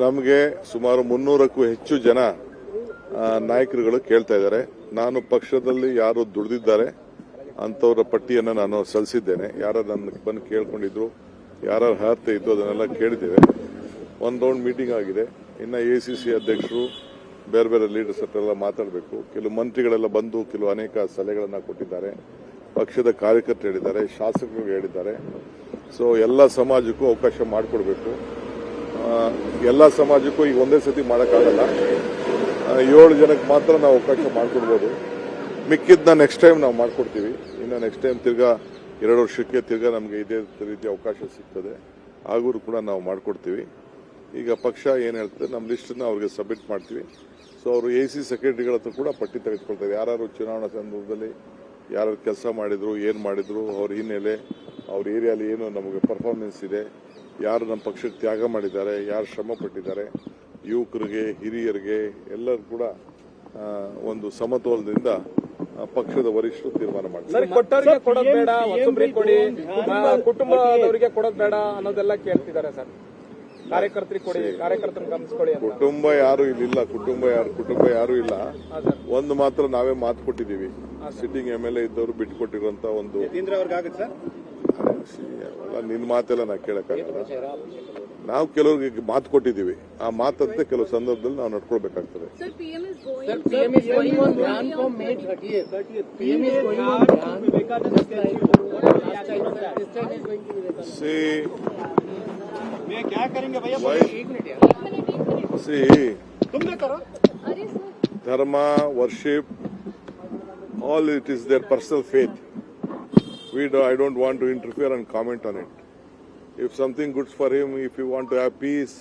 ನಮಗೆ ಸುಮಾರು 300ಕ್ಕೂ ಹೆಚ್ಚು ಜನ ನಾಯಕರುಗಳು ಕೇಳ್ತಾ ಇದ್ದಾರೆ. ನಾನು ಪಕ್ಷದಲ್ಲಿ ಯಾರು ದುಡಿದಿದ್ದಾರೆ ಅಂತವರ ಪಟ್ಟಿಯನ್ನು ನಾನು ಸಲ್ಲಿಸಿದ್ದೇನೆ. ಯಾರು ನನ್ನ ಬಂದು ಕೇಳ್ಕೊಂಡಿದ್ರು, ಯಾರು ಅರ್ಹತೆ ಇತ್ತು ಅದನ್ನೆಲ್ಲ ಕೇಳಿದ್ದೇವೆ. ಒಂದು ರೌಂಡ್ ಮೀಟಿಂಗ್ ಆಗಿದೆ. ಇನ್ನು ACC ಅಧ್ಯಕ್ಷರು ಬೇರೆ ಬೇರೆ ಲೀಡರ್ಸ್ ಹತ್ರ ಮಾತಾಡಬೇಕು. ಕೆಲವು ಮಂತ್ರಿಗಳೆಲ್ಲ ಬಂದು ಕೆಲವು ಅನೇಕ ಸಲಹೆಗಳನ್ನು ಕೊಟ್ಟಿದ್ದಾರೆ. ಪಕ್ಷದ ಕಾರ್ಯಕರ್ತರು ಹೇಳಿದ್ದಾರೆ, ಶಾಸಕರು ಹೇಳಿದ್ದಾರೆ. ಸೊ ಎಲ್ಲ ಸಮಾಜಕ್ಕೂ ಅವಕಾಶ ಮಾಡಿಕೊಡ್ಬೇಕು. ಎಲ್ಲ ಸಮಾಜಕ್ಕೂ ಈಗ ಒಂದೇ ಸತಿ ಮಾಡೋಕ್ಕಾಗಲ್ಲ. 7 ಜನಕ್ಕೆ ಮಾತ್ರ ನಾವು ಅವಕಾಶ ಮಾಡಿಕೊಡ್ಬೋದು. ಮಿಕ್ಕಿದ್ನ ನೆಕ್ಸ್ಟ್ ಟೈಮ್ ನಾವು ಮಾಡಿಕೊಡ್ತೀವಿ. ಇನ್ನು ನೆಕ್ಸ್ಟ್ ಟೈಮ್ ತಿರ್ಗಾ 2 ವರ್ಷಕ್ಕೆ ತಿರ್ಗಾ ನಮಗೆ ಇದೇ ರೀತಿಯ ಅವಕಾಶ ಸಿಗ್ತದೆ. ಆಗೂ ಕೂಡ ನಾವು ಮಾಡಿಕೊಡ್ತೀವಿ. ಈಗ ಪಕ್ಷ ಏನು ಹೇಳ್ತದೆ ನಮ್ಮ ಲಿಸ್ಟನ್ನು ಅವ್ರಿಗೆ ಸಬ್ಮಿಟ್ ಮಾಡ್ತೀವಿ. ಸೊ ಅವರು AC ಸೆಕ್ರೆಟರಿಗಳ ಹತ್ರ ಕೂಡ ಪಟ್ಟಿ ತೆಗೆದುಕೊಳ್ತಾರೆ. ಯಾರು ಚುನಾವಣಾ ಸಂದರ್ಭದಲ್ಲಿ ಯಾರು ಕೆಲಸ ಮಾಡಿದ್ರು, ಏನು ಮಾಡಿದ್ರು, ಅವ್ರ ಹಿನ್ನೆಲೆ, ಅವ್ರ ಏರಿಯಾಲಿ ಏನು ನಮಗೆ ಪರ್ಫಾರ್ಮೆನ್ಸ್ ಇದೆ, ಯಾರು ನಮ್ಮ ಪಕ್ಷಕ್ಕೆ ತ್ಯಾಗ ಮಾಡಿದ್ದಾರೆ, ಯಾರು ಶ್ರಮ ಪಟ್ಟಿದ್ದಾರೆ, ಯುವಕರಿಗೆ, ಹಿರಿಯರಿಗೆ ಎಲ್ಲರೂ ಕೂಡ ಒಂದು ಸಮತೋಲನದಿಂದ ಪಕ್ಷದ ವರಿಷ್ಠರು ತೀರ್ಮಾನ ಮಾಡ್ತಾರೆ. ಕುಟುಂಬದವರಿಗೆ ಕೊಡೋದು ಬೇಡ ಅನ್ನೋದೆಲ್ಲ ಕೇಳ್ತಿದ್ದಾರೆ ಸರ್. ಕಾರ್ಯಕರ್ತರಿಗೆ ಕೊಡಿ, ಕಾರ್ಯಕರ್ತರನ್ನು ಗಮನಿಸಿಕೊಳ್ಳಿ. ಕುಟುಂಬ ಯಾರು ಇಲ್ಲಿಲ್ಲ. ಕುಟುಂಬ ಯಾರು ಇಲ್ಲ. ಒಂದು ಮಾತ್ರ ನಾವೇ ಮಾತು ಕೊಟ್ಟಿದ್ದೀವಿ. ಸಿಟ್ಟಿಂಗ್ MLA ಇದ್ದವರು ಬಿಟ್ಟುಕೊಟ್ಟಿರುವಂತ ಒಂದು ನಿನ್ ಮಾತೆಲ್ಲ ನಾ ಕೇಳಕ್ಕಾಗಲ್ಲ. ನಾವು ಕೆಲವ್ರಿಗೆ ಮಾತು ಕೊಟ್ಟಿದ್ದೀವಿ. ಆ ಮಾತಂತೆ ಕೆಲವು ಸಂದರ್ಭದಲ್ಲಿ ನಾವು ನಡ್ಕೊಳ್ಬೇಕಾಗ್ತದೆ. Dharma, worship, all it is their personal faith. I don't want to interfere and comment on it. If something good for him, if you want to have peace,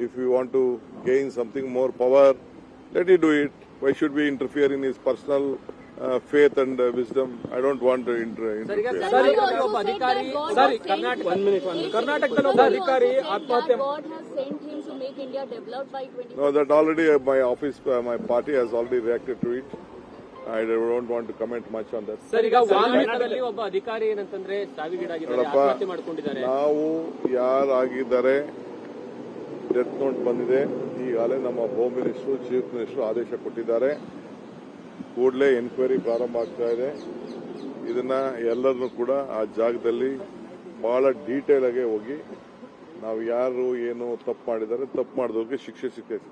if you want to gain something more power, let him do it. Why should we interfere in his personal faith and wisdom? I don't want to interfere. ಕರ್ನಾಟಕದ ಒಬ್ಬ ಅಧಿಕಾರಿ ಆತ್ಮಹತ್ಯೆ. No, that already my office, my party has already reacted to it. I don't want to comment much on that. Sir, ಈಗ ವಾಲ್ಮೀಕದಲ್ಲಿ ಒಬ್ಬ ಅಧಿಕಾರಿ ಏನಂತಂದ್ರೆ ಸಾವಿಗೀಡಾಗಿದ್ದಾರೆ, ಆತ್ಮಹತ್ಯೆ ಮಾಡಿಕೊಂಡಿದ್ದಾರೆ. ನಾವು ಯಾರಾಗಿದ್ದಾರೆ ಡೆತ್ ನೋಟ್ ಬಂದಿದೆ. ಈಗಾಗಲೇ ನಮ್ಮ ಹೋಮ್ ಮಿನಿಸ್ಟರ್, ಚೀಫ್ ಮಿನಿಸ್ಟರ್ ಆದೇಶ ಕೊಟ್ಟಿದ್ದಾರೆ. ಕೂಡಲೇ ಎನ್ಕ್ವೈರಿ ಪ್ರಾರಂಭ ಆಗ್ತಾ ಇದೆ. ಇದನ್ನ ಎಲ್ಲರನ್ನೂ ಕೂಡ ಆ ಜಾಗದಲ್ಲಿ ಬಹಳ ಡೀಟೇಲ್ ಆಗಿ ಹೋಗಿ ನಾವು ಯಾರು ಏನು ತಪ್ಪು ಮಾಡಿದ್ದಾರೆ, ತಪ್ಪು ಮಾಡಿದವ್ರಿಗೆ ಶಿಕ್ಷೆ ಸಿಗ್ತೈತೆ.